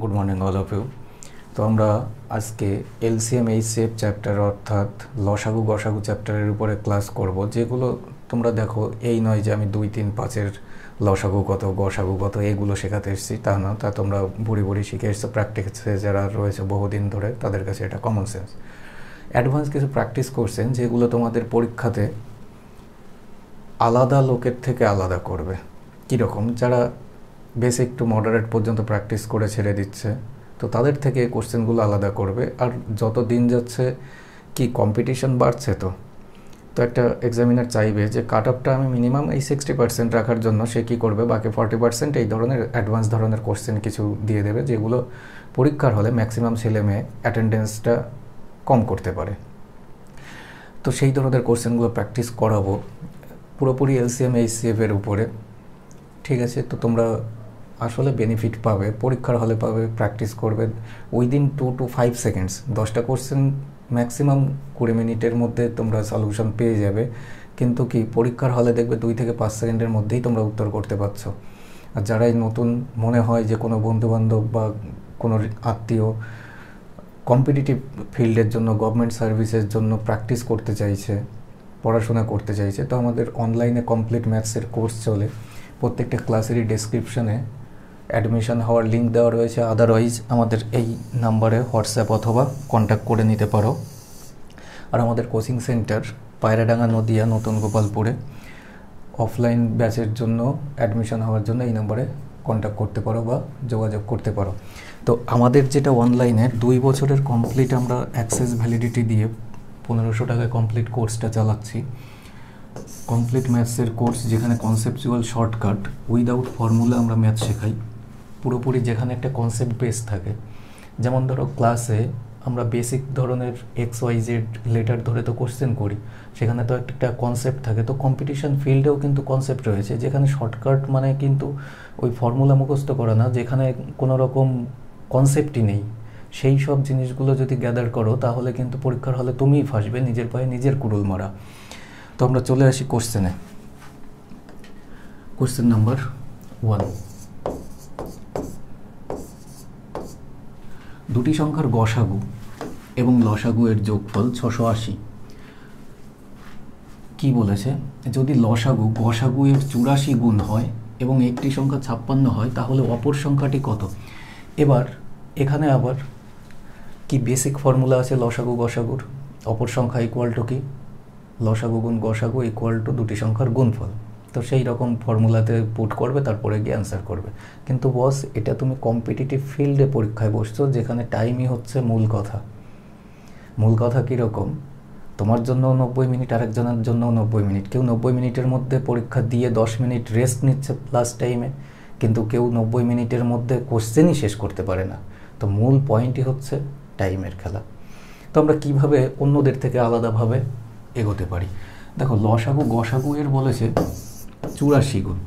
Good morning all of you. তো আমরা আজকে এলসিএম এইচসিএফ চ্যাপ্টার অর্থাৎ লসাগু গসাগু চ্যাপ্টারের উপরে ক্লাস করব। যেগুলো তোমরা দেখো, এই নয় যে আমি 2, 3, 5-এর লসাগু কত গসাগু কত এগুলো শেখাতে এসেছি, তা না। তা তোমরা বুড়ি বুড়ি শিখে এসছো, প্র্যাকটিসে যারা রয়েছে বহুদিন ধরে তাদের কাছে এটা কমন সেন্স। অ্যাডভান্স কিছু প্র্যাকটিস করছেন যেগুলো তোমাদের পরীক্ষাতে আলাদা লোকের থেকে আলাদা করবে। কীরকম? যারা বেসিক টু মডারেট পর্যন্ত প্র্যাকটিস করে ছেড়ে দিচ্ছে, তো তাদের থেকে কোশ্চেনগুলো আলাদা করবে। আর যত দিন যাচ্ছে কি কম্পিটিশন বাড়ছে, তো একটা এক্সামিনার চাইবে যে কাট অফটা আমি মিনিমাম এই 60% রাখার জন্য সে কী করবে, বাকি 40% এই ধরনের অ্যাডভান্স ধরনের কোশ্চেন কিছু দিয়ে দেবে, যেগুলো পরীক্ষার হলে ম্যাক্সিমাম ছেলে মেয়ে অ্যাটেন্ডেন্সটা কম করতে পারে। তো সেই ধরনের কোশ্চেনগুলো প্র্যাকটিস করাবো পুরোপুরি এলসিএম এইচসিএফের উপরে, ঠিক আছে? তো তোমরা আসলে বেনিফিট পাবে, পরীক্ষার হলে পাবে, প্র্যাকটিস করবে উইদিন 2 to 5 সেকেন্ডস। 10টা কোশ্চেন ম্যাক্সিমাম 20 মিনিটের মধ্যে তোমরা সলিউশন পেয়ে যাবে, কিন্তু কি পরীক্ষার হলে দেখবে 2 থেকে 5 সেকেন্ডের মধ্যেই তোমরা উত্তর করতে পারছো। আর যারাই নতুন মনে হয় যে কোনো বন্ধুবান্ধব বা কোনো আত্মীয় কম্পিটিটিভ ফিল্ডের জন্য, গভর্নমেন্ট সার্ভিসের জন্য প্র্যাকটিস করতে চাইছে, পড়াশোনা করতে চাইছে, তো আমাদের অনলাইনে কমপ্লিট ম্যাথসের কোর্স চলে। প্রত্যেকটা ক্লাসেরই ডেসক্রিপশনে অ্যাডমিশন হওয়ার লিঙ্ক দেওয়া রয়েছে। আদারওয়াইজ আমাদের এই নাম্বারে হোয়াটসঅ্যাপ অথবা কন্ট্যাক্ট করে নিতে পারো। আর আমাদের কোচিং সেন্টার পায়রাডাঙ্গা, নদিয়া, নতুন গোপালপুরে। অফলাইন ব্যাচের জন্য অ্যাডমিশন হওয়ার জন্য এই নাম্বারে কন্ট্যাক্ট করতে পারো বা যোগাযোগ করতে পারো। তো আমাদের যেটা অনলাইনে 2 বছরের কমপ্লিট আমরা অ্যাক্সেস ভ্যালিডিটি দিয়ে 1500 টাকায় কমপ্লিট কোর্সটা চালাচ্ছি। কমপ্লিট ম্যাথসের কোর্স, যেখানে কনসেপচুয়াল শর্টকাট উইদাউট ফর্মুলা আমরা ম্যাথ শেখাই পুরোপুরি, যেখানে একটা কনসেপ্ট বেস থাকে। যেমন ধরো ক্লাসে আমরা বেসিক ধরনের XYZ লেটার ধরে তো কোশ্চেন করি, সেখানে তো একটা কনসেপ্ট থাকে। তো কম্পিটিশন ফিল্ডেও কিন্তু কনসেপ্ট রয়েছে, যেখানে শর্টকাট মানে কিন্তু ওই ফর্মুলা মুখস্থ করা না, যেখানে কোনো রকম কনসেপ্টই নেই। সেই সব জিনিসগুলো যদি গ্যাদার করো তাহলে কিন্তু পরীক্ষার হলে তুমিই ফাঁসবে, নিজের পায়ে নিজের কুড়ুল মারা। তো আমরা চলে আসি কোশ্চেনে। কোশ্চেন নাম্বার 1, দুটি সংখ্যার গসাগু এবং লসাগু এর যোগফল 680। কি বলেছে? যদি লসাগু গসাগু এর 84 গুণ হয় এবং একটি সংখ্যা 56 হয়, তাহলে অপর সংখ্যাটি কত? এবার এখানে আবার কি বেসিক ফর্মুলা আছে লসাগু গসাগুর? অপর সংখ্যা ইকুয়াল টু কি? লসাগু গুণ গসাগু ইকুয়াল টু দুটি সংখ্যার গুণফল। তো সেই রকম ফর্মুলাতে পুট করবে, তারপরে গিয়ে অ্যান্সার করবে। কিন্তু বস, এটা তুমি কম্পিটিটিভ ফিল্ডে পরীক্ষায় বসছো, যেখানে টাইমই হচ্ছে মূল কথা। মূল কথা কীরকম? তোমার জন্য 90 মিনিট, আরেকজনের জন্য 90 মিনিট। কেউ 90 মিনিটের মধ্যে পরীক্ষা দিয়ে 10 মিনিট রেস্ট নিচ্ছে প্লাস টাইমে, কিন্তু কেউ 90 মিনিটের মধ্যে কোশ্চেনই শেষ করতে পারে না। তো মূল পয়েন্টই হচ্ছে টাইমের খেলা। তো আমরা কীভাবে অন্যদের থেকে আলাদাভাবে এগোতে পারি? দেখো, লসাগু গসাগু এর বলেছে 84 গুণ।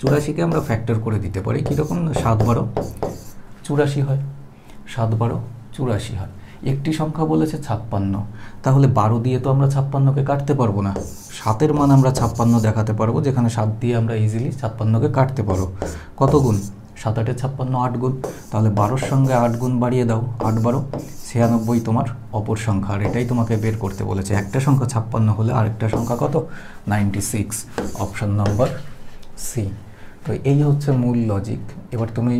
84কে আমরা ফ্যাক্টর করে দিতে পারি। কীরকম? 7 12 84 হয়, 7 12 84 হয়। একটি সংখ্যা বলেছে 56, তাহলে 12 দিয়ে তো আমরা 56কে কাটতে পারবো না। 7-এর মান আমরা 56 দেখাতে পারবো, যেখানে 7 দিয়ে আমরা ইজিলি 56কে কাটতে পারবো। কত গুণ? 7 8 56, 8 গুণ। তাহলে 12-র সঙ্গে 8 গুণ বাড়িয়ে দাও, 8 12 96 তোমার অপর সংখ্যা। আর এটাই তোমাকে বের করতে বলেছে। একটা সংখ্যা 56 হলে আরেকটা সংখ্যা কত? 96। Option number C. তো এই হচ্ছে মূল লজিক। এবার তুমি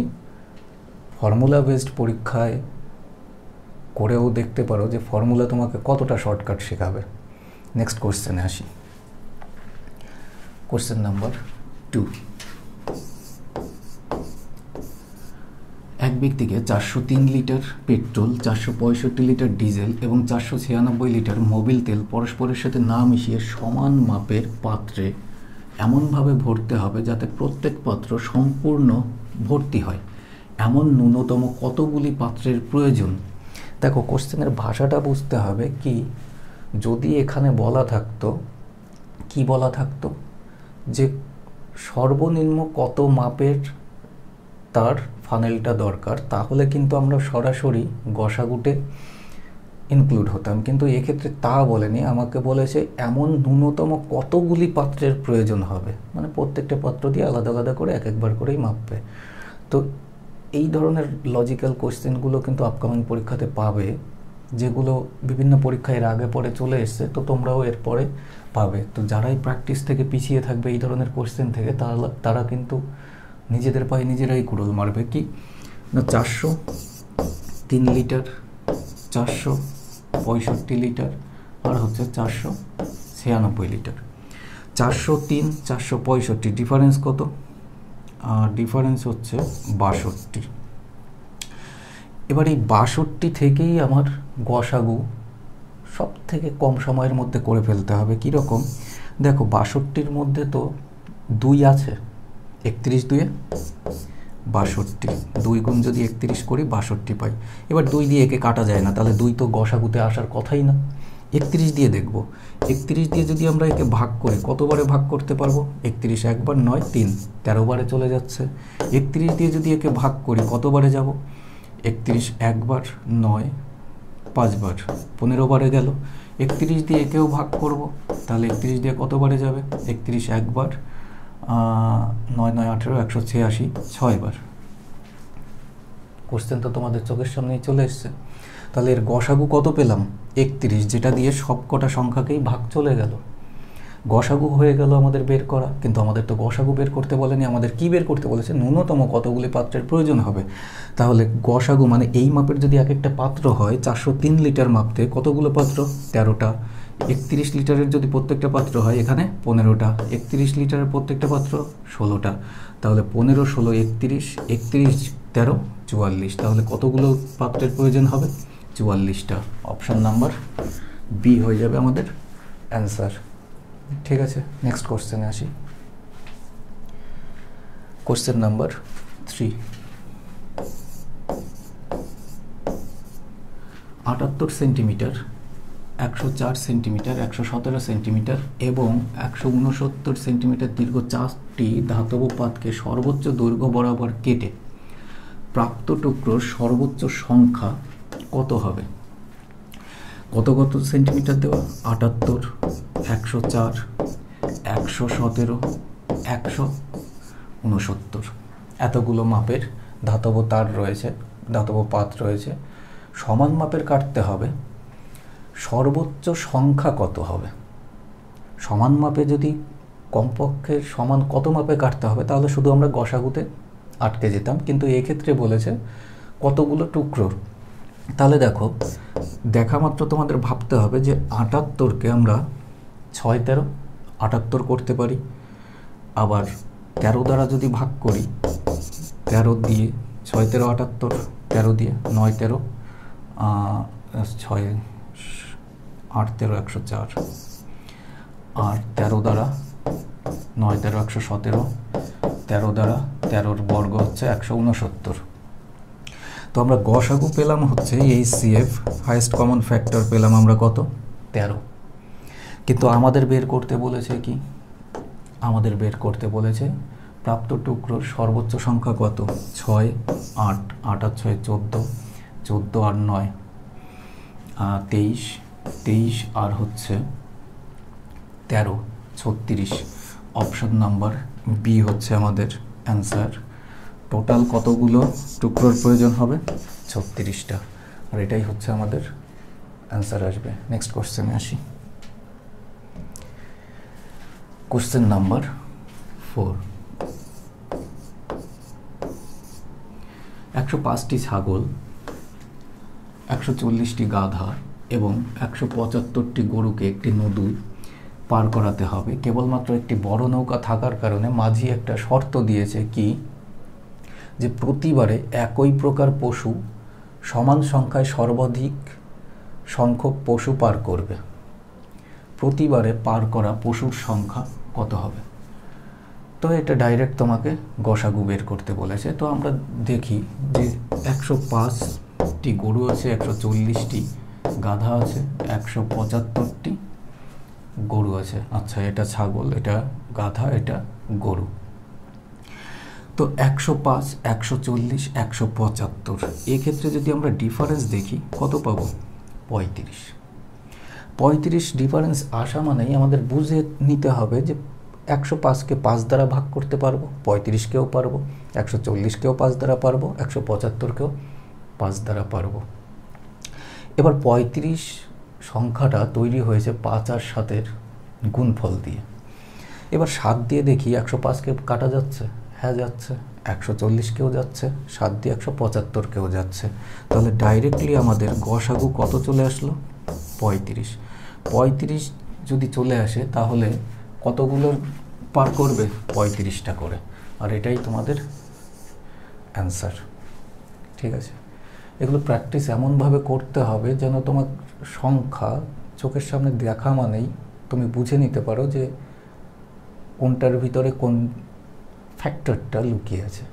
ফর্মুলা বেসড পরীক্ষায় করেও দেখতে পারো যে ফর্মুলা তোমাকে কতটা শর্টকাট শেখাবে। নেক্সট কোশ্চেনে আসি। কোশ্চেন নাম্বার 2, এক ব্যক্তিকে 403 লিটার পেট্রোল, 465 লিটার ডিজেল এবং 496 লিটার মোবিল তেল পরস্পরের সাথে না মিশিয়ে সমান মাপের পাত্রে এমনভাবে ভরতে হবে যাতে প্রত্যেক পাত্র সম্পূর্ণ ভর্তি হয়। এমন ন্যূনতম কতগুলি পাত্রের প্রয়োজন? দেখো, কোশ্চেনের ভাষাটা বুঝতে হবে। কি যদি এখানে বলা থাকতো, কি বলা থাকতো যে সর্বনিম্ন কত মাপের তার ফানেলটা দরকার, তাহলে কিন্তু আমরা সরাসরি গসাগুটে ইনক্লুড হতাম। কিন্তু এক্ষেত্রে তা বলেনি, আমাকে বলেছে এমন ন্যূনতম কতগুলি পাত্রের প্রয়োজন হবে, মানে প্রত্যেকটা পাত্র দিয়ে আলাদা আলাদা করে এক একবার করেই মাপবে। তো এই ধরনের লজিক্যাল কোশ্চেনগুলো কিন্তু আপকামিং পরীক্ষাতে পাবে, যেগুলো বিভিন্ন পরীক্ষায় এর আগে পরে চলে এসছে, তো তোমরাও এরপরে পাবে। তো যারাই প্র্যাকটিস থেকে পিছিয়ে থাকবে এই ধরনের কোশ্চেন থেকে, তারা কিন্তু নিজেদের পায়ে নিজেরাই কুড়োল মারবে। কি না, 403 লিটার, 465 লিটার, আর হচ্ছে 496 লিটার। 403, 465 ডিফারেন্স কত? ডিফারেন্স হচ্ছে 62। এবার এই 62 থেকেই আমার গসাগু সব থেকে কম সময়ের মধ্যে করে ফেলতে হবে। কীরকম? দেখো 62-র মধ্যে তো 2 আছে, 31 2 62, 2 গুণ যদি 31 করি 62 পাই। এবার 2 দিয়ে একে কাটা যায় না, তাহলে 2 তো গসাগুতে আসার কথাই না। 31 দিয়ে দেখব, 31 দিয়ে যদি আমরা একে ভাগ করি, কতবারে ভাগ করতে পারবো? 31 একবার, 9 3, 13 বারে চলে যাচ্ছে। 31 দিয়ে যদি একে ভাগ করি, কতবারে যাব? 31 একবার, 9 5 বার, 15 বারে গেল। 31 দিয়ে একেও ভাগ করব, তাহলে 31 দিয়ে কতবারে যাবে? 31 একবার, 9 9 18, 186, 6 বার। কোশ্চেন তো তোমাদের চোখের সামনেই চলে এসছে। তাহলে এর গসাগু কত পেলাম? 31, যেটা দিয়ে সব কটা সংখ্যাকেই ভাগ চলে গেল। গসাগু হয়ে গেল আমাদের বের করা, কিন্তু আমাদের তো গসাগু বের করতে বলেনি, আমাদের কি বের করতে বলেছে? ন্যূনতম কতগুলি পাত্রের প্রয়োজন হবে। তাহলে গসাগু মানে এই মাপের যদি এক একটা পাত্র হয়, 403 লিটার মাপতে কতগুলো পাত্র? 13টা। 31 লিটারের যদি প্রত্যেকটা পাত্র হয়, এখানে 15টা। 31 লিটারের প্রত্যেকটা পাত্র 16টা। তাহলে 15 16 31, 31 13 44। তাহলে কতগুলো পাত্রের প্রয়োজন হবে? 44টা। অপশান নাম্বার বি হয়ে যাবে আমাদের অ্যান্সার। ঠিক আছে, নেক্সট কোশ্চেনে আসি। Question number 3। 78 centimetre, 104 centimetre, 117 centimetre এবং 169 সেন্টিমিটার দীর্ঘ 4টি ধাতব পাতকে সর্বোচ্চ দৈর্ঘ্য বরাবর কেটে প্রাপ্ত টুকরোর সর্বোচ্চ সংখ্যা কত হবে? কত কত সেন্টিমিটার দেওয়া? 78, 104, 117, 169। এতগুলো মাপের ধাতব তার রয়েছে, ধাতব পাত রয়েছে। সমান মাপের কাটতে হবে, সর্বোচ্চ সংখ্যা কত হবে? সমান মাপে যদি কমপক্ষে সমান কত মাপে কাটতে হবে, তাহলে শুধু আমরা গসাগুতে আটকে যেতাম, কিন্তু এক্ষেত্রে বলেছে কতগুলো টুকরোর। তাহলে দেখো, দেখা মাত্র তোমাদের ভাবতে হবে যে 78কে আমরা 6 13 78 করতে পারি। আবার 13 দ্বারা যদি ভাগ করি, 13 দিয়ে 6 13 78, 13 দিয়ে 9 13, 6 8 13 104, আর 13 দ্বারা 9 13 117, 13 দ্বারা 13 বর্গ হচ্ছে 169। তো আমরা গসাগু পেলাম হচ্ছে HCF, হাইয়েস্ট কমন ফ্যাক্টর পেলাম আমরা কত? 13। কিন্তু আমাদের বের করতে বলেছে কি? আমাদের বের করতে বলেছে প্রাপ্ত টুকরোর সর্বোচ্চ সংখ্যা কত? 6 8, 8 আর 6 14, 14 আর 9 23, 23 আর হচ্ছে 13 36। অপশন নাম্বার বি হচ্ছে আমাদের অ্যান্সার। টোটাল কতগুলো টুকরোর প্রয়োজন হবে? 36টা। আর এটাই হচ্ছে আমাদের অ্যান্সার আসবে। নেক্সট কোশ্চেনে আসি। Question number 4। 105টি ছাগল, 140টি গাধা এবং 175টি গরুকে একটি নদী পার করাতে হবে। কেবলমাত্র একটি বড় নৌকা থাকার কারণে মাঝি একটা শর্ত দিয়েছে কি? যে প্রতিবারে একই প্রকার পশু সমান সংখ্যায় সর্বাধিক সংখ্যক পশু পার করবে। প্রতিবারে পার করা পশুর সংখ্যা কত হবে? তো এটা ডাইরেক্ট তোমাকে গসাগু বের করতে বলেছে। তো আমরা দেখি যে 105টি গরু আছে, 140টি গাধা আছে, 175টি গরু আছে। আচ্ছা, এটা ছাগল, এটা গাধা, এটা গরু। তো 105, 140, 175, এক্ষেত্রে যদি আমরা ডিফারেন্স দেখি কত পাবো? 35। 35 ডিফারেন্স আসা মানেই আমাদের বুঝে নিতে হবে যে 105কে 5 দ্বারা ভাগ করতে পারবো, 35কেও পারবো, 140কেও 5 দ্বারা পারবো, 175কেও 5 দ্বারা পারবো। এবার 35 সংখ্যাটা তৈরি হয়েছে 5 আর 7-এর গুণফল দিয়ে। এবার 7 দিয়ে দেখি 105কে কাটা যাচ্ছে, হ্যাঁ যাচ্ছে, 140কেও যাচ্ছে, 7 দিয়ে 175কেও যাচ্ছে। তাহলে ডাইরেক্টলি আমাদের গসাগু কত চলে আসলো? 35। 35 যদি চলে আসে তাহলে কতগুলো পার করবে? 35টা করে। আর এটাই তোমাদের অ্যান্সার। ঠিক আছে, এগুলো প্র্যাকটিস এমনভাবে করতে হবে যেন তোমার সংখ্যা চোখের সামনে দেখা মানেই তুমি বুঝে নিতে পারো যে কোনটার ভিতরে কোন ফ্যাক্টরটা লুকিয়ে আছে।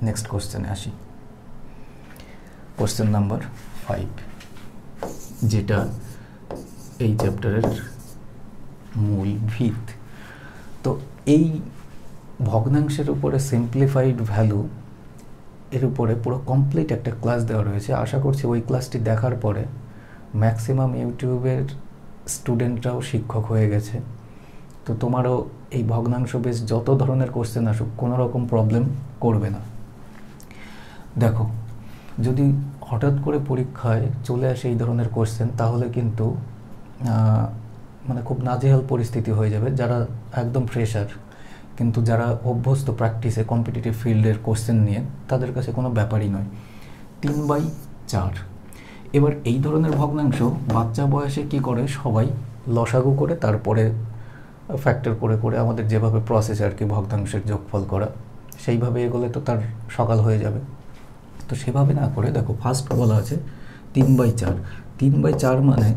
নেক্সট কোশ্চেনে আসি, কোশ্চেন নাম্বার 5, যেটা এই চ্যাপ্টারের মূল ভিত। তো এই ভগ্নাংশের উপরে সিম্পলিফাইড ভ্যালু এর উপরে পুরো কমপ্লিট একটা ক্লাস দেওয়া রয়েছে। আশা করছি ওই ক্লাসটি দেখার পরে ম্যাক্সিমাম ইউটিউবের স্টুডেন্টরাও শিক্ষক হয়ে গেছে। তো তোমারও এই ভগ্নাংশ বেশ যত ধরনের কোশ্চেন আসুক কোনো রকম প্রবলেম করবে না। দেখো, যদি হঠাৎ করে পরীক্ষায় চলে আসে এই ধরনের কোশ্চেন তাহলে কিন্তু মানে খুব নাজেহাল পরিস্থিতি হয়ে যাবে যারা একদম ফ্রেশার। কিন্তু যারা অভ্যস্ত প্র্যাকটিসে কম্পিটিটিভ ফিল্ডের কোশ্চেন নিয়ে, তাদের কাছে কোনো ব্যাপারই নয়। 3/4। এবার এই ধরনের ভগ্নাংশ বাচ্চা বয়সে কি করে, সবাই লসাগু করে তারপরে ফ্যাক্টর করে করে আমাদের যেভাবে প্রসেস আর কি ভগ্নাংশের যোগফল করা, সেইভাবে এগোলে তো তার সকাল হয়ে যাবে। তো সেভাবে না করে দেখো, ফার্স্ট বলা আছে 3/4। 3/4 মানে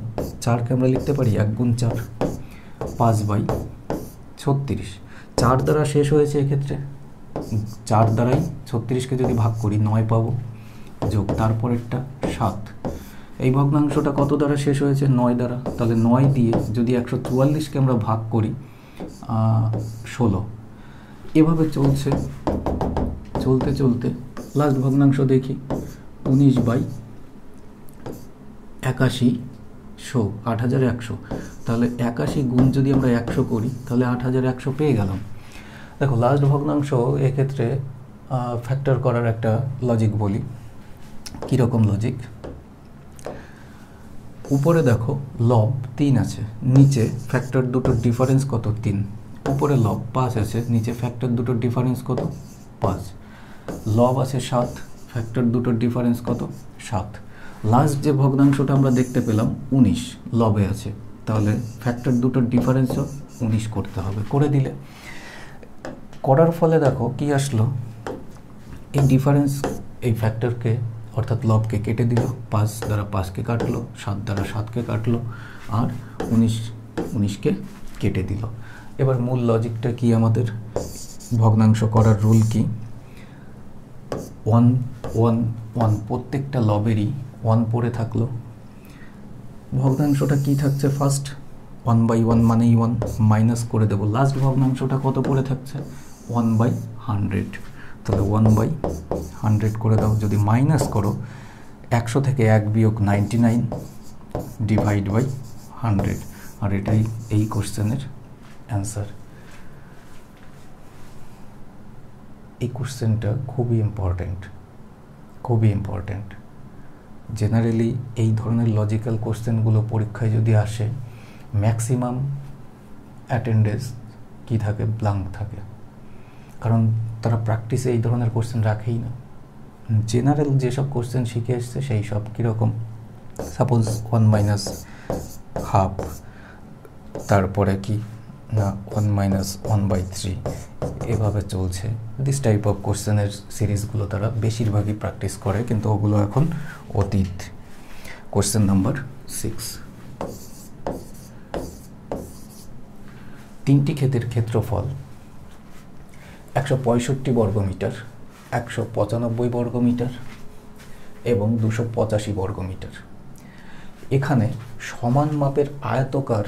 4কে আমরা লিখতে পারি 1 গুণ 4, 5/36। 4 দ্বারা শেষ হয়েছে এক্ষেত্রে, 4 দ্বারাই 36কে যদি ভাগ করি 9 পাবো, যোগ তারপরেরটা 7। এই ভগ্নাংশটা কত দ্বারা শেষ হয়েছে? 9 দ্বারা। তাহলে 9 দিয়ে যদি 144কে আমরা ভাগ করি 16। এভাবে চলছে, চলতে চলতে লাস্ট ভগ্নাংশ দেখি 19/81 8100। তাহলে 81 গুণ যদি আমরা 100 করি তাহলে 8100 পেয়ে গেলাম। দেখো, লাস্ট ভগ্নাংশ এক্ষেত্রে ফ্যাক্টর করার একটা লজিক বলি। কীরকম লজিক? উপরে দেখো লব 3 আছে, নিচে ফ্যাক্টর দুটোর ডিফারেন্স কত? 3। উপরে লব 5 আছে, নিচে ফ্যাক্টর দুটোর ডিফারেন্স কত? 5। লব আছে 7, ফ্যাক্টর দুটোর ডিফারেন্স কত? 7। লাস্ট যে ভগ্নাংশটা আমরা দেখতে পেলাম 19 লবে আছে, তাহলে ফ্যাক্টর দুটোর ডিফারেন্সও 19 করতে হবে। করে দিলে, করার ফলে দেখো কি আসলো, এই ডিফারেন্স এই ফ্যাক্টরকে অর্থাৎ লবকে কেটে দিল, 5 দ্বারা 5কে কাটলো, 7 দ্বারা 7কে কাটলো, আর 19কে কেটে দিল। এবার মূল লজিকটা কি আমাদের? ভগ্নাংশ করার রুল কি? 1 1 1, প্রত্যেকটা লবেরই 1 পড়ে থাকলো। ভগ্নাংশটা কি থাকছে? ফার্স্ট 1/1 মানেই 1, মাইনাস করে দেবো। লাস্ট ভগ্নাংশটা কত পড়ে থাকছে? 1/100। তাহলে 1/100 করে দাও। যদি মাইনাস করো, 100 থেকে 1 বিয়োগ 99 ডিভাইড বাই 100। আর এটাই এই কোশ্চেনের অ্যান্সার। এই কোশ্চেনটা খুবই ইম্পর্ট্যান্ট, খুবই ইম্পর্ট্যান্ট। জেনারেলি এই ধরনের লজিক্যাল কোশ্চেনগুলো পরীক্ষায় যদি আসে, ম্যাক্সিমাম অ্যাটেন্ডেন্স কী থাকে? ব্ল্যাঙ্ক থাকে। কারণ তারা প্র্যাকটিসে এই ধরনের কোশ্চেন রাখেই না। জেনারেল যেসব কোশ্চেন শিখে এসছে সেই সব কীরকম, সাপোজ 1 - হাফ, তারপরে কি না 1 - 1/3, এভাবে চলছে। দিস টাইপ অফ কোশ্চেনের সিরিজগুলো তারা বেশিরভাগই প্র্যাকটিস করে, কিন্তু ওগুলো এখন অতীত। কোশ্চেন নাম্বার 6, 3টি ক্ষেতের ক্ষেত্রফল 165 বর্গমিটার, 195 বর্গমিটার এবং 285 বর্গমিটার। এখানে সমান মাপের আয়তকার,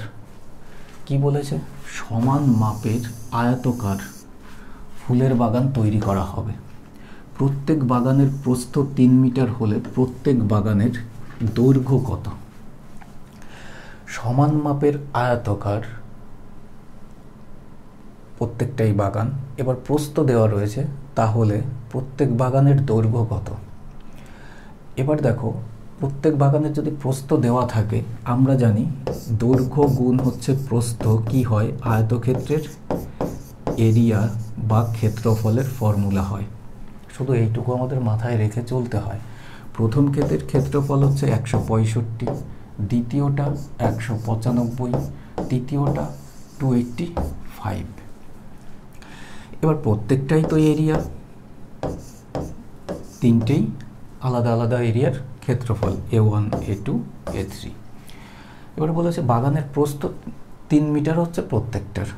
কি বলেছে? সমান মাপের আয়তকার ফুলের বাগান তৈরি করা হবে। প্রত্যেক বাগানের প্রস্থ 3 মিটার হলে প্রত্যেক বাগানের দৈর্ঘ্য কত? সমান মাপের আয়তকার প্রত্যেকটাই বাগান। এবার প্রস্থ দেওয়া রয়েছে, তাহলে প্রত্যেক বাগানের দৈর্ঘ্য কত। এবার দেখো, প্রত্যেক বাগানের যদি প্রস্থ দেওয়া থাকে, আমরা জানি দৈর্ঘ্য গুণ হচ্ছে প্রস্থ কি হয়, আয়তক্ষেত্রের এরিয়া বা ক্ষেত্রফলের ফর্মুলা হয়। শুধু এইটুকু আমাদের মাথায় রেখে চলতে হয়। প্রথম ক্ষেত্রের ক্ষেত্রফল হচ্ছে 165, দ্বিতীয়টা 195, তৃতীয়টা 285। এবার প্রত্যেকটাই তো এরিয়া, তিনটেই আলাদা আলাদা এরিয়ার ক্ষেত্রফল A1, A2, A3। এবার বলেছে বাগানের প্রস্থ 3 মিটার হচ্ছে প্রত্যেকটার,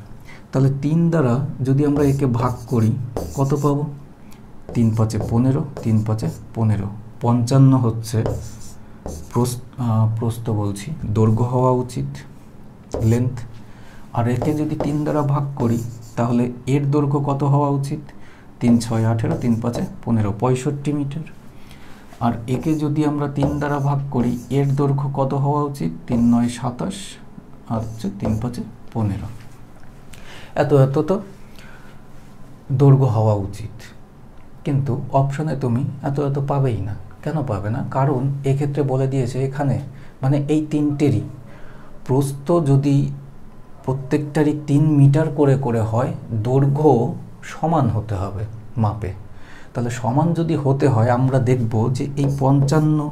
তাহলে 3 দ্বারা যদি আমরা একে ভাগ করি কত পাবো, 3 5 15, 3 5 15, 55 হচ্ছে প্রস্থ বলছি, দৈর্ঘ্য হওয়া উচিত, লেন্থ। আর একে যদি 3 দ্বারা ভাগ করি তাহলে এর দৈর্ঘ্য কত হওয়া উচিত, 3 6 18, 3 5 15, 65 মিটার। আর একে যদি আমরা 3 দ্বারা ভাগ করি এর দৈর্ঘ্য কত হওয়া উচিত, 3 9 27, আর হচ্ছে 3 5 15। এত তো দৈর্ঘ্য হওয়া উচিত, কিন্তু অপশনে তুমি এত পাবেই না। কেন পাবে না, কারণ এক্ষেত্রে বলে দিয়েছে এখানে মানে এই তিনটেরই প্রস্থ যদি প্রত্যেকটারই 3 মিটার করে করে হয়, দৈর্ঘ্য সমান হতে হবে মাপে। তাহলে সমান যদি হতে হয়, আমরা দেখব যে এই 55,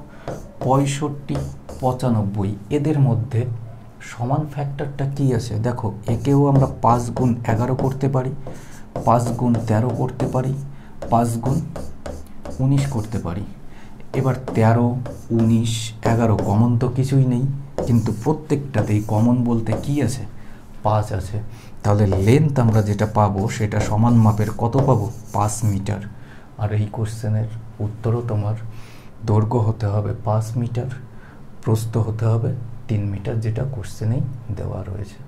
65, 95 এদের মধ্যে সমান ফ্যাক্টরটা কি আছে। দেখো, একেও আমরা 5 গুণ 11 করতে পারি, 5 গুণ 13 করতে পারি, 5 গুণ 19 করতে পারি। এবার 13, 19, 11 কমন তো কিছুই নেই, কিন্তু প্রত্যেকটাতেই কমন বলতে কি আছে, 5 আছে। তাহলে লেন্থ আমরা যেটা পাবো সেটা সমান মাপের কত পাবো, 5 মিটার। আর এই কোশ্চেনের উত্তরও তোমার দৈর্ঘ্য হতে হবে 5 মিটার, প্রস্থ হতে হবে 3 মিটার, যেটা কোশ্চেনেই দেওয়া রয়েছে।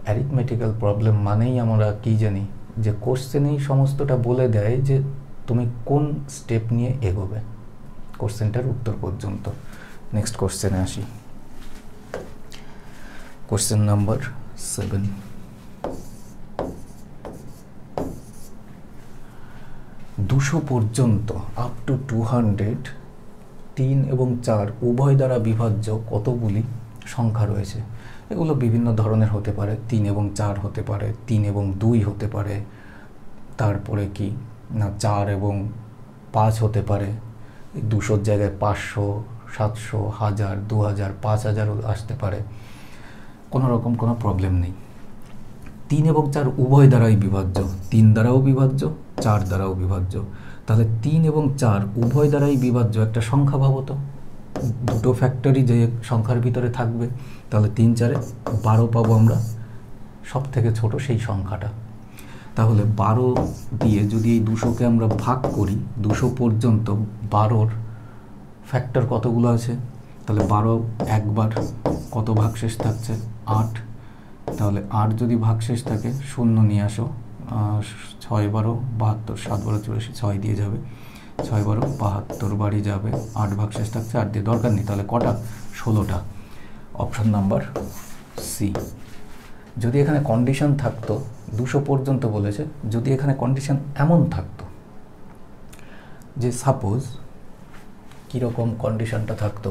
অ্যারিথমেটিক্যাল প্রবলেম মানেই আমরা কি জানি, যে কোশ্চেনেই সমস্তটা বলে দেয় যে তুমি কোন স্টেপ নিয়ে এগোবে কোশ্চেনটার উত্তর পর্যন্ত। নেক্সট কোশ্চেনে আসি। Question number 7। দুশো পর্যন্ত আপ টু 200 3 এবং 4 উভয় দ্বারা বিভাজ্য কতগুলি সংখ্যা রয়েছে। এগুলো বিভিন্ন ধরনের হতে পারে, 3 এবং 4 হতে পারে, 3 এবং 2 হতে পারে, তারপরে কি না 4 এবং 5 হতে পারে, 200 জায়গায় 500, 700, 1000, 2000, 5000 আসতে পারে, কোনো রকম কোনো প্রবলেম নেই। 3 এবং 4 উভয় দ্বারাই বিভাজ্য, 3 দ্বারাও বিভাজ্য, 4 দ্বারাও বিভাজ্য। তাহলে 3 এবং 4 উভয় দ্বারাই বিভাজ্য একটা সংখ্যা ভাবো তো, দুটো ফ্যাক্টরি যে সংখ্যার ভিতরে থাকবে, তাহলে 3 4 12 পাবো আমরা, সব থেকে ছোট সেই সংখ্যাটা। তাহলে 12 দিয়ে যদি এই 200কে আমরা ভাগ করি, 200 পর্যন্ত 12র ফ্যাক্টর কতগুলো আছে, তাহলে 12 একবার, কত ভাগশেষ থাকছে 8। তাহলে 8 যদি ভাগশেষ থাকে, শূন্য নিয়ে আসো, 6 12 72, 7 12 84, 6 দিয়ে যাবে, 6 12 72 বাড়ি যাবে, 8 ভাগশেষ থাকছে, 8 দিয়ে দরকার নেই, তাহলে কটা, 16টা। Option number C. যদি এখানে কন্ডিশন থাকতো 200 পর্যন্ত বলেছে, যদি এখানে কন্ডিশন এমন থাকতো যে সাপোজ কীরকম কন্ডিশনটা থাকতো,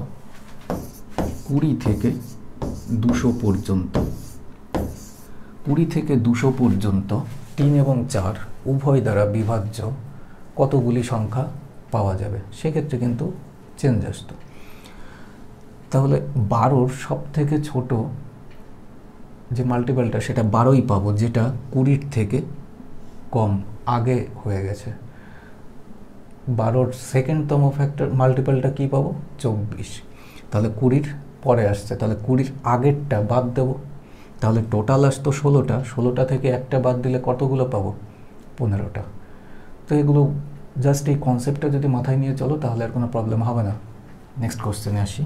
20 থেকে 200 পর্যন্ত, 20 থেকে 200 পর্যন্ত 3 এবং 4 উভয় দ্বারা বিভাজ্য কতগুলি সংখ্যা পাওয়া যাবে, সেক্ষেত্রে কিন্তু চেঞ্জ আসতো। তাহলে 12র সব থেকে ছোট যে মাল্টিপলটা সেটা 12ই পাবো, যেটা 20 থেকে কম আগে হয়ে গেছে। 12র সেকেন্ডতম ফ্যাক্টর মাল্টিপলটা কি পাবো, 24। তাহলে 20র পরে আসছে, তাহলে 20র আগেরটা বাদ দেবো, তাহলে টোটাল আসতো 16টা, 16টা থেকে একটা বাদ দিলে কতগুলো পাবো, 15টা। তো এগুলো জাস্ট এই কনসেপ্টটা যদি মাথায় নিয়ে চলো তাহলে আর কোনো প্রবলেম হবে না। নেক্সট কোশ্চেনে আসি।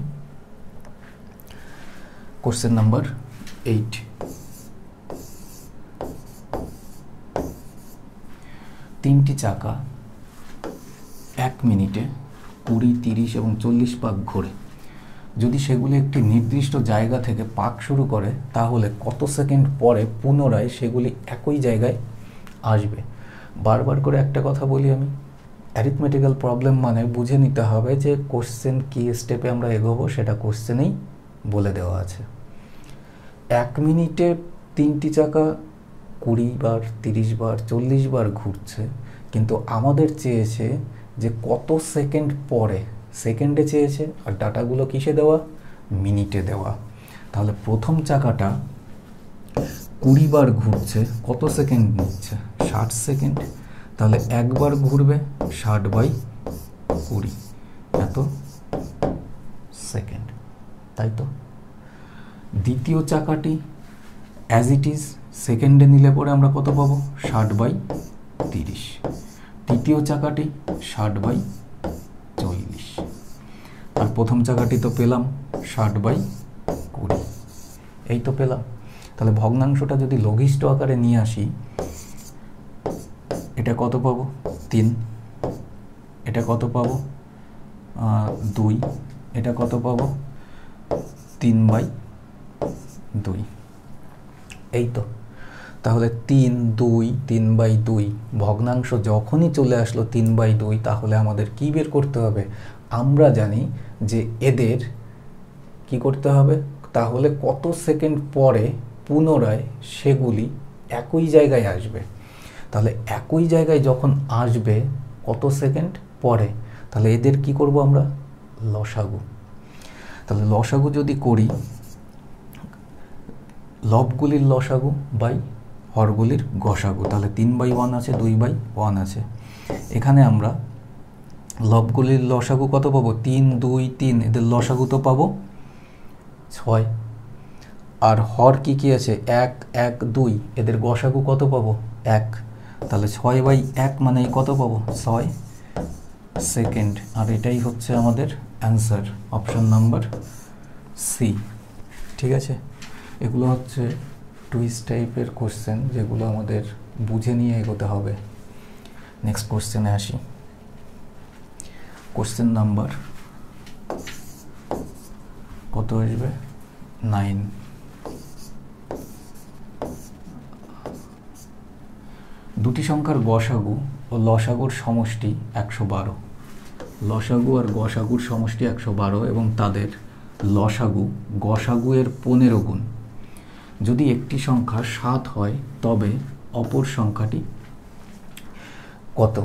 Question number 8। তিনটি চাকা 1 মিনিটে 20, 30 এবং 40 পাক ঘোরে। যদি সেগুলি একটি নির্দিষ্ট জায়গা থেকে পাক শুরু করে তাহলে কত সেকেন্ড পরে পুনরায় সেগুলি একই জায়গায় আসবে। বারবার করে একটা কথা বলি আমি, অ্যারিথমেটিক্যাল প্রবলেম মানে বুঝে নিতে হবে যে কোশ্চেন কী স্টেপে আমরা এগোবো সেটা কোশ্চেনেই বলে দেওয়া আছে। 1 মিনিটে 3টি চাকা 20 বার 30 বার 40 বার ঘুরছে, কিন্তু আমাদের চেয়েছে যে কত সেকেন্ড পরে, সেকেন্ডে চেয়েছে, আর ডাটাগুলো কিসে দেওয়া, মিনিটে দেওয়া। তাহলে প্রথম চাকাটা 20 বার ঘুরছে, কত সেকেন্ড নিচ্ছে, 60 সেকেন্ড। তাহলে একবার ঘুরবে 60/20, এত সেকেন্ড, তাই তো। দ্বিতীয় চাকাটি অ্যাজ ইট ইজ সেকেন্ডে নিলে পরে আমরা কত পাবো, 60/30। তৃতীয় চাকাটি 60/40, আর প্রথম চাকাটি তো পেলাম 60/20, এই তো পেলাম। তাহলে ভগ্নাংশটা যদি লঘিষ্ঠ আকারে নিয়ে আসি, এটা কত পাবো 3, এটা কত পাবো 2, এটা কত পাবো 3/2, এই তো। তাহলে 3, 2, 3/2 ভগ্নাংশ যখনই চলে আসলো 3/2, তাহলে আমাদের কি বের করতে হবে, আমরা জানি যে এদের কি করতে হবে, তাহলে কত সেকেন্ড পরে পুনরায় সেগুলি একই জায়গায় আসবে। তাহলে একই জায়গায় যখন আসবে কত সেকেন্ড পরে, তাহলে এদের কি করব আমরা, লসাগু। তাহলে লসাগু যদি করি, লবগুলির লসাগু বাই হরগুলির গসাগু, তাহলে 3/1 আছে, 2/1 আছে। এখানে আমরা লবগুলির লসাগু কত পাবো, 3, 2, 3, এদের লসাগু তো পাবো 6। আর হর কি আছে, 1, 1, 2, এদের গসাগু কত পাবো 1। তাহলে 6/1 মানে কত পাবো, 6 সেকেন্ড। আর এটাই হচ্ছে আমাদের অ্যান্সার, অপশন নাম্বার সি। ঠিক আছে, এগুলো হচ্ছে টুইস্ট টাইপের কোশ্চেন যেগুলো আমাদের বুঝে নিয়ে এগোতে হবে। নেক্সট কোশ্চেনে আসি। কোশ্চেন নাম্বার কত আসবে, 9। দুটি সংখ্যার গসাগু ও লসাগুর সমষ্টি 112। লসাগু আর গসাগুর সমষ্টি 112 এবং তাদের লসাগু গসাগু এর 15 গুণ। যদি একটি সংখ্যা 7 হয় তবে অপর সংখ্যাটি কত।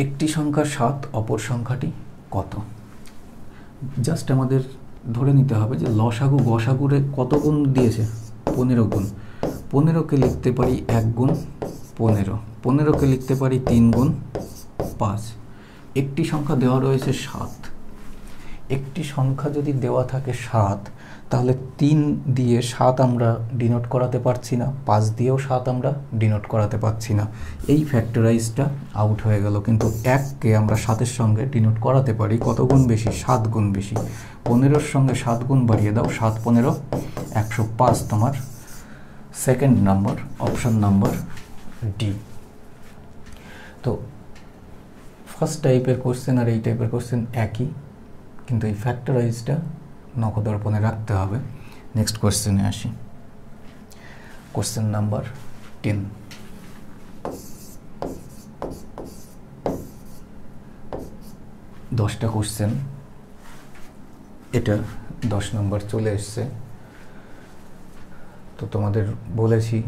একটি সংখ্যা 7, অপর সংখ্যাটি কত। জাস্ট আমাদের ধরে নিতে হবে যে লসাগু গসাগুরে কত গুণ দিয়েছে, 15 গুণ। 15কে লিখতে পারি 1 গুণ 15, 15কে লিখতে পারি 3 গুণ 5। একটি সংখ্যা দেওয়া রয়েছে 7। একটি সংখ্যা যদি দেওয়া থাকে 7, তাহলে 3 দিয়ে 7 আমরা ডিনোট করাতে পারছি না, 5 দিয়েও 7 আমরা ডিনোট করাতে পারছি না। এই ফ্যাক্টরাইজটা আউট হয়ে গেল। কিন্তু 1কে আমরা 7-এর সঙ্গে ডিনোট করাতে পারি কত গুণ বেশি, 7 গুণ বেশি। 15-র সঙ্গে 7 গুণ বাড়িয়ে দাও, 7, 15, 105 তোমার second number, option number D. তো ফার্স্ট টাইপের কোশ্চেন আর এই টাইপের কোশ্চেন একই, কিন্তু এই ফ্যাক্টরাইজটা নখদর্পণে রাখতে হবে। নেক্সট কোশ্চেনে আসি। Question number 10। 10টা কোশ্চেন, এটা 10 নম্বর চলে এসছে। তো তোমাদের বলেছি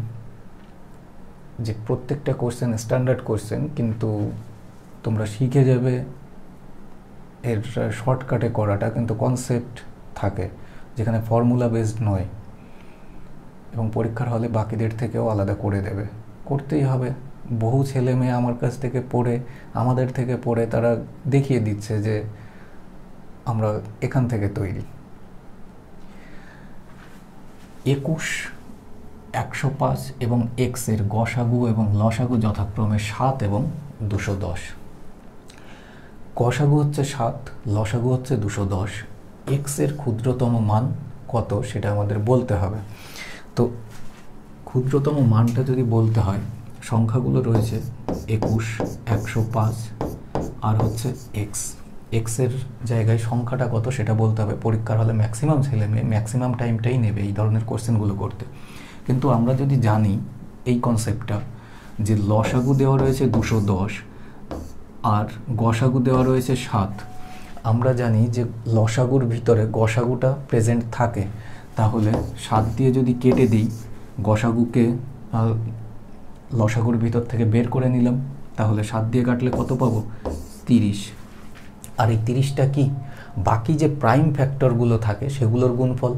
যে প্রত্যেকটা কোশ্চেন স্ট্যান্ডার্ড কোশ্চেন, কিন্তু তোমরা শিখে যাবে এর শর্টকাটে করাটা, কিন্তু কনসেপ্ট থাকে যেখানে ফর্মুলা বেসড নয়, এবং পরীক্ষার হলে বাকিদের থেকেও আলাদা করে দেবে, করতেই হবে। বহু ছেলে মেয়ে আমার কাছ থেকে পড়ে, আমাদের থেকে পড়ে, তারা দেখিয়ে দিচ্ছে যে আমরা এখান থেকে তৈরি। 21, 105 এবং এক্স এর গসাগু এবং লসাগু যথাক্রমে 7 এবং 210। গসাগু হচ্ছে 7, লসাগু হচ্ছে 210। এক্স এর ক্ষুদ্রতম মান কত সেটা আমাদের বলতে হবে। তো ক্ষুদ্রতম মানটা যদি বলতে হয়, সংখ্যাগুলো রয়েছে 21, 105 আর হচ্ছে এক্স। এক্সের জায়গায় সংখ্যাটা কত সেটা বলতে হবে। পরীক্ষার হলে ম্যাক্সিমাম ছেলে মেয়ে ম্যাক্সিমাম টাইমটাই নেবে এই ধরনের কোশ্চেনগুলো করতে। কিন্তু আমরা যদি জানি এই কনসেপ্টটা যে লসাগু দেওয়া রয়েছে 210 আর গসাগু দেওয়া রয়েছে 7, আমরা জানি যে লসাগুর ভিতরে গসাগুটা প্রেজেন্ট থাকে, তাহলে 7 দিয়ে যদি কেটে দিই গসাগুকে লসাগুর ভিতর থেকে বের করে নিলাম, তাহলে 7 দিয়ে কাটলে কত পাবো? 30। আর এই 30টা কি? বাকি যে প্রাইম ফ্যাক্টরগুলো থাকে সেগুলোর গুণফল।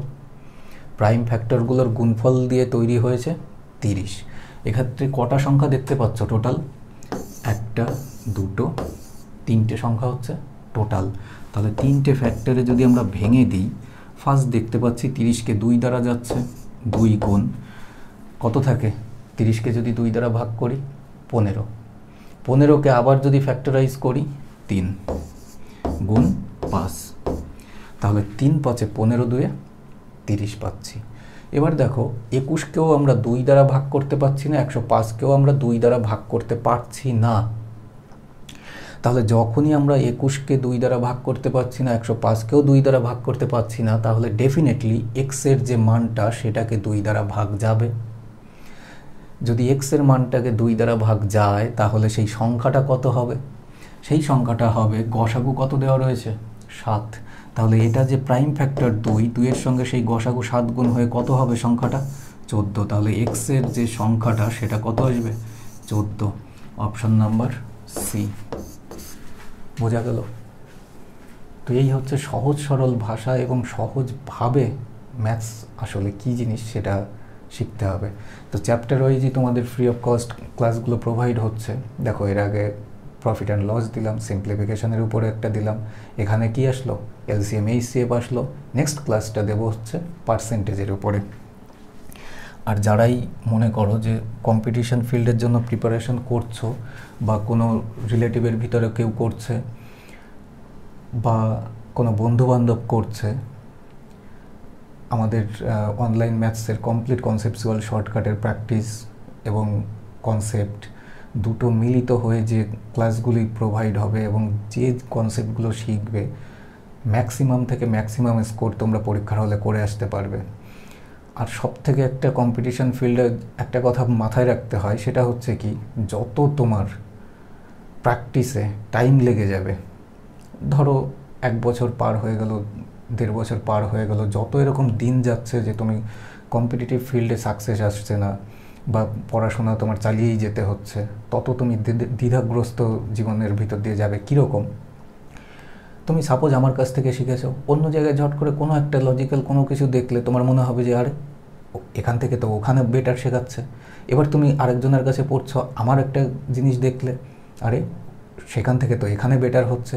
প্রাইম ফ্যাক্টরগুলোর গুণফল দিয়ে তৈরি হয়েছে 30। এক্ষেত্রে কটা সংখ্যা দেখতে পাচ্ছ টোটাল? 1, 2, 3টে সংখ্যা হচ্ছে টোটাল। তাহলে 3টে ফ্যাক্টরে যদি আমরা ভেঙে দিই, ফার্স্ট দেখতে পাচ্ছি 30কে 2 দ্বারা যাচ্ছে, 2 গুণ কত থাকে? 30কে যদি 2 দ্বারা ভাগ করি 15, 15কে আবার যদি ফ্যাক্টরাইজ করি 3 গুণ 5, তাহলে 3 5 15 2 30 পাচ্ছি। এবার দেখো 21কেও আমরা 2 দ্বারা ভাগ করতে পারছি না, 105কেও আমরা 2 দ্বারা ভাগ করতে পারছি না। তাহলে যখনই আমরা 21কে 2 দ্বারা ভাগ করতে পারছি না, 105কেও 2 দ্বারা ভাগ করতে পারছি না, তাহলে ডেফিনেটলি এক্সের যে মানটা সেটাকে 2 দ্বারা ভাগ যাবে। যদি এক্সের মানটাকে 2 দ্বারা ভাগ যায় তাহলে সেই সংখ্যাটা কত হবে? সেই সংখ্যাটা হবে, গসাগু কত দেওয়া রয়েছে? 7। তাহলে এটা যে প্রাইম ফ্যাক্টর 2, 2 এর সঙ্গে সেই গসাগু 7 গুণ হয়ে কত হবে সংখ্যাটা? 14। তাহলে এক্সের যে সংখ্যাটা সেটা কত আসবে? 14। Option number C. বোঝা গেল? তো এই হচ্ছে সহজ সরল ভাষা এবং সহজভাবে ম্যাথস আসলে কী জিনিস সেটা শিখতে হবে। তো চ্যাপ্টার ওয়াইজই তোমাদের ফ্রি অফ কস্ট ক্লাসগুলো প্রোভাইড হচ্ছে। দেখো এর আগে প্রফিট অ্যান্ড লস দিলাম, সিম্পলিফিকেশনের উপরে একটা দিলাম, এখানে কি আসলো? এলসিএম এইচসিএফ আসলো। নেক্সট ক্লাসটা দেবো হচ্ছে পার্সেন্টেজের উপরে। আর যারাই মনে করো যে কম্পিটিশন ফিল্ডের জন্য প্রিপারেশন করছো বা কোনো রিলেটিভের ভিতরে কেউ করছে বা কোনো বন্ধুবান্ধব করছে, আমাদের অনলাইন ম্যাথসের কমপ্লিট কনসেপচুয়াল শর্টকাটের প্র্যাকটিস এবং কনসেপ্ট দুটো মিলিত হয়ে যে ক্লাসগুলি প্রোভাইড হবে এবং যে কনসেপ্টগুলো শিখবে ম্যাক্সিমাম থেকে ম্যাক্সিমাম স্কোর তোমরা পরীক্ষার হলে করে আসতে পারবে। আর সব থেকে একটা কম্পিটিশন ফিল্ডে একটা কথা মাথায় রাখতে হয়, সেটা হচ্ছে কি, যত তোমার প্র্যাকটিসে টাইম লেগে যাবে, ধরো 1 বছর পার হয়ে গেল, 1.5 বছর পার হয়ে গেল, যত এরকম দিন যাচ্ছে যে তুমি কম্পিটিটিভ ফিল্ডে সাকসেস আসছে না বা পড়াশোনা তোমার চালিয়েই যেতে হচ্ছে, তত তুমি দ্বিধাগ্রস্ত জীবনের ভিতর দিয়ে যাবে। কীরকম? তুমি সাপোজ আমার কাছ থেকে শিখেছো, অন্য জায়গায় ঝট করে কোনো একটা লজিক্যাল কোনো কিছু দেখলে তোমার মনে হবে যে আরে এখান থেকে তো ওখানে বেটার শেখাচ্ছে। এবার তুমি আরেকজনের কাছে পড়ছো, আমার একটা জিনিস দেখলে আরে সেখান থেকে তো এখানে বেটার হচ্ছে।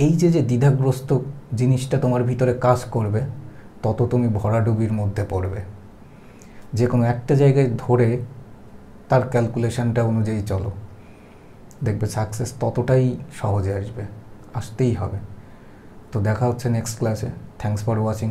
এই যে দ্বিধাগ্রস্ত জিনিসটা তোমার ভিতরে কাজ করবে, তত তুমি ভরাডুবির মধ্যে পড়বে। যে কোনো একটা জায়গায় ধরে তার ক্যালকুলেশনটা অনুযায়ী চলো, দেখবে সাকসেস ততটাই সহজে আসবে, আসতেই হবে। তো দেখা হচ্ছে নেক্সট ক্লাসে। Thanks for watching.